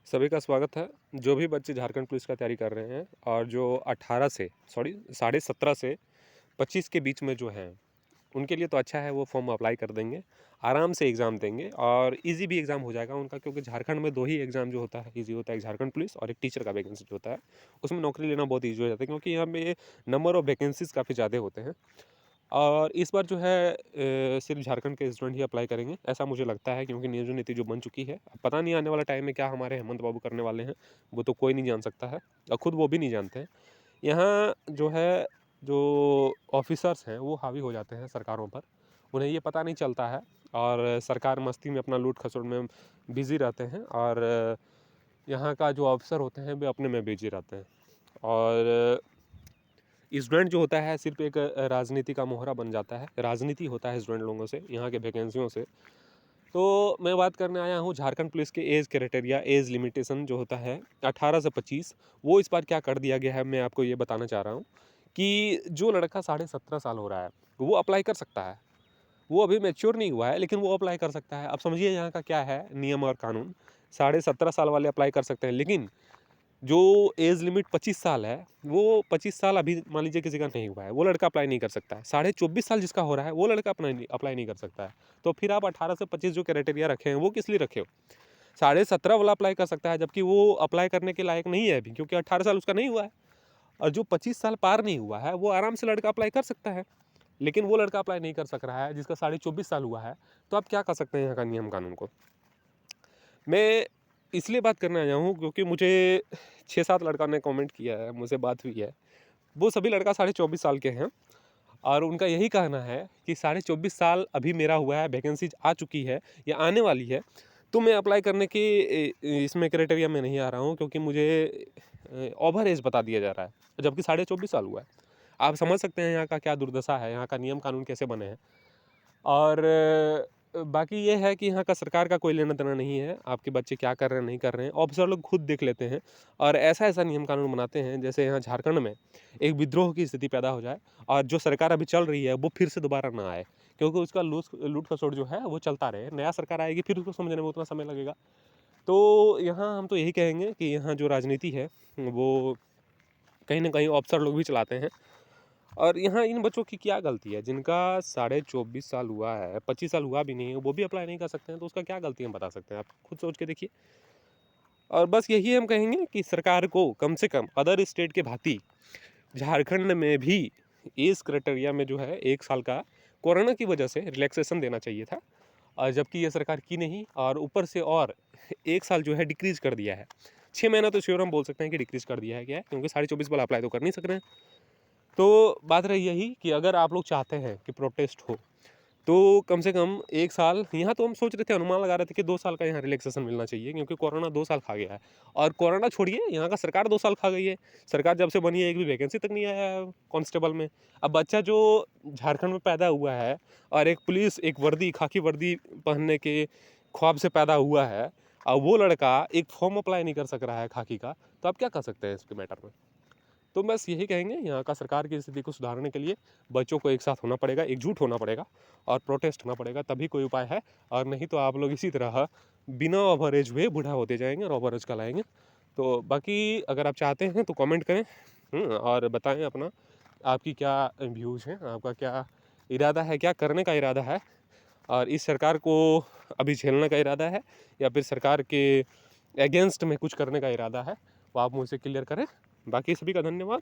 सभी का स्वागत है। जो भी बच्चे झारखंड पुलिस का तैयारी कर रहे हैं और जो 18 से साढ़े 17 से 25 के बीच में जो हैं, उनके लिए तो अच्छा है, वो फॉर्म अप्लाई कर देंगे, आराम से एग्ज़ाम देंगे और ईज़ी भी एग्ज़ाम हो जाएगा उनका, क्योंकि झारखंड में 2 ही एग्ज़ाम जो होता है ईज़ी होता है, एक झारखंड पुलिस और एक टीचर का वैकेंसी जो होता है, उसमें नौकरी लेना बहुत ईज़ी हो जाता है, क्योंकि यहाँ पे नंबर ऑफ़ वैकेंसीज़ काफ़ी ज़्यादा होते हैं। और इस बार जो है सिर्फ झारखंड के स्टूडेंट ही अप्लाई करेंगे, ऐसा मुझे लगता है, क्योंकि नियोजन नीति जो बन चुकी है, अब पता नहीं आने वाला टाइम में क्या हमारे हेमंत बाबू करने वाले हैं, वो तो कोई नहीं जान सकता है और खुद वो भी नहीं जानते हैं। यहाँ जो है, जो ऑफिसर्स हैं वो हावी हो जाते हैं सरकारों पर, उन्हें ये पता नहीं चलता है और सरकार मस्ती में अपना लूट खसोट में बिज़ी रहते हैं और यहाँ का जो अफसर होते हैं वे अपने में बिज़ी रहते हैं। और स्टूडेंट जो होता है सिर्फ एक राजनीति का मोहरा बन जाता है, राजनीति होता है स्टूडेंट लोगों से, यहाँ के वैकेंसियों से। तो मैं बात करने आया हूँ झारखंड पुलिस के एज क्राइटेरिया, एज लिमिटेशन जो होता है 18 से 25, वो इस बार क्या कर दिया गया है, मैं आपको ये बताना चाह रहा हूँ कि जो लड़का 17.5 साल हो रहा है वो अप्लाई कर सकता है। वो अभी मैच्योर नहीं हुआ है, लेकिन वो अप्लाई कर सकता है। अब समझिए यहाँ का क्या है नियम और कानून। 17.5 साल वाले अप्लाई कर सकते हैं, लेकिन जो एज लिमिट 25 साल है, वो 25 साल अभी मान लीजिए किसी का नहीं हुआ है, वो लड़का अप्लाई नहीं कर सकता है। 24.5 साल जिसका हो रहा है, वो लड़का अप्लाई नहीं कर सकता है। तो फिर आप 18 से 25 जो क्राइटेरिया रखे हैं, वो किस लिए रखे हो? 17.5 वाला अप्लाई कर सकता है, जबकि वो अप्लाई करने के लायक नहीं है अभी, क्योंकि 18 साल उसका नहीं हुआ है। और जो 25 साल पार नहीं हुआ है, वो आराम से लड़का अप्लाई कर सकता है। लेकिन वो लड़का अप्लाई नहीं कर सक रहा है जिसका 24.5 साल हुआ है। तो आप क्या कर सकते हैं यहाँ का नियम कानून को? मैं इसलिए बात करने आया हूँ क्योंकि मुझे 6-7 लड़का ने कमेंट किया है, मुझसे बात हुई है। वो सभी लड़का 24.5 साल के हैं और उनका यही कहना है कि 24.5 साल अभी मेरा हुआ है, वैकेंसीज आ चुकी है या आने वाली है, तो मैं अप्लाई करने की इसमें क्राइटेरिया में नहीं आ रहा हूँ, क्योंकि मुझे ओवर एज बता दिया जा रहा है, जबकि 24.5 साल हुआ है। आप समझ सकते हैं यहाँ का क्या दुर्दशा है, यहाँ का नियम कानून कैसे बने हैं। और बाकी ये है कि यहाँ का सरकार का कोई लेना-देना नहीं है, आपके बच्चे क्या कर रहे हैं, नहीं कर रहे हैं, ऑफ़िसर लोग खुद देख लेते हैं और ऐसा-ऐसा नियम कानून बनाते हैं, जैसे यहाँ झारखंड में एक विद्रोह की स्थिति पैदा हो जाए और जो सरकार अभी चल रही है, वो फिर से दोबारा ना आए, क्योंकि उसका लूट-खसोट जो है, वो चलता रहे। नया सरकार आएगी, फिर उसको समझने में उतना समय लगेगा। तो यहाँ हम तो यही कहेंगे कि यहाँ जो राजनीति है, वो कहीं न कहीं अफ़सर लोग भी चलाते हैं। और यहाँ इन बच्चों की क्या गलती है? जिनका 24.5 साल हुआ है, 25 साल हुआ भी नहीं है, वो भी अप्लाई नहीं कर सकते हैं, तो उसका क्या गलती है, हम बता सकते हैं? आप खुद सोच के देखिए। और बस यही हम कहेंगे कि सरकार को कम से कम अदर स्टेट के भांति झारखंड में भी एज क्राइटेरिया में जो है 1 साल का कोरोना की वजह से रिलैक्सेशन देना चाहिए था। और जबकि ये सरकार की नहीं, और ऊपर से और 1 साल जो है डिक्रीज़ कर दिया है। 6 महीना तो श्योर हम बोल सकते हैं कि डिक्रीज़ कर दिया है क्या है, क्योंकि 24.5 वाला अप्लाई तो कर नहीं सक रहे हैं। तो बात रही यही कि अगर आप लोग चाहते हैं कि प्रोटेस्ट हो, तो कम से कम 1 साल, यहाँ तो हम सोच रहे थे, अनुमान लगा रहे थे कि 2 साल का यहाँ रिलैक्सेशन मिलना चाहिए, क्योंकि कोरोना 2 साल खा गया है। और कोरोना छोड़िए, यहाँ का सरकार 2 साल खा गई है। सरकार जब से बनी है, एक भी वैकेंसी तक नहीं आया है कांस्टेबल में। अब बच्चा जो झारखंड में पैदा हुआ है और एक पुलिस, एक वर्दी, खाकी वर्दी पहनने के ख्वाब से पैदा हुआ है, और वो लड़का एक फॉर्म अप्लाई नहीं कर सक रहा है खाकी का, तो आप क्या कर सकते हैं इसके मैटर में? तो बस यही कहेंगे, यहाँ का सरकार की स्थिति को सुधारने के लिए बच्चों को एक साथ होना पड़ेगा, एकजुट होना पड़ेगा और प्रोटेस्ट होना पड़ेगा, तभी कोई उपाय है। और नहीं तो आप लोग इसी तरह बिना ओवरेज हुए बूढ़ा होते जाएंगे और ओवरेज कहलाएंगे। तो बाकी अगर आप चाहते हैं तो कमेंट करें, और बताएं अपना, आपकी क्या व्यूज़ हैं, आपका क्या इरादा है, क्या करने का इरादा है, और इस सरकार को अभी झेलने का इरादा है या फिर सरकार के अगेंस्ट में कुछ करने का इरादा है, वो आप मुझसे क्लियर करें। बाकी सभी का धन्यवाद।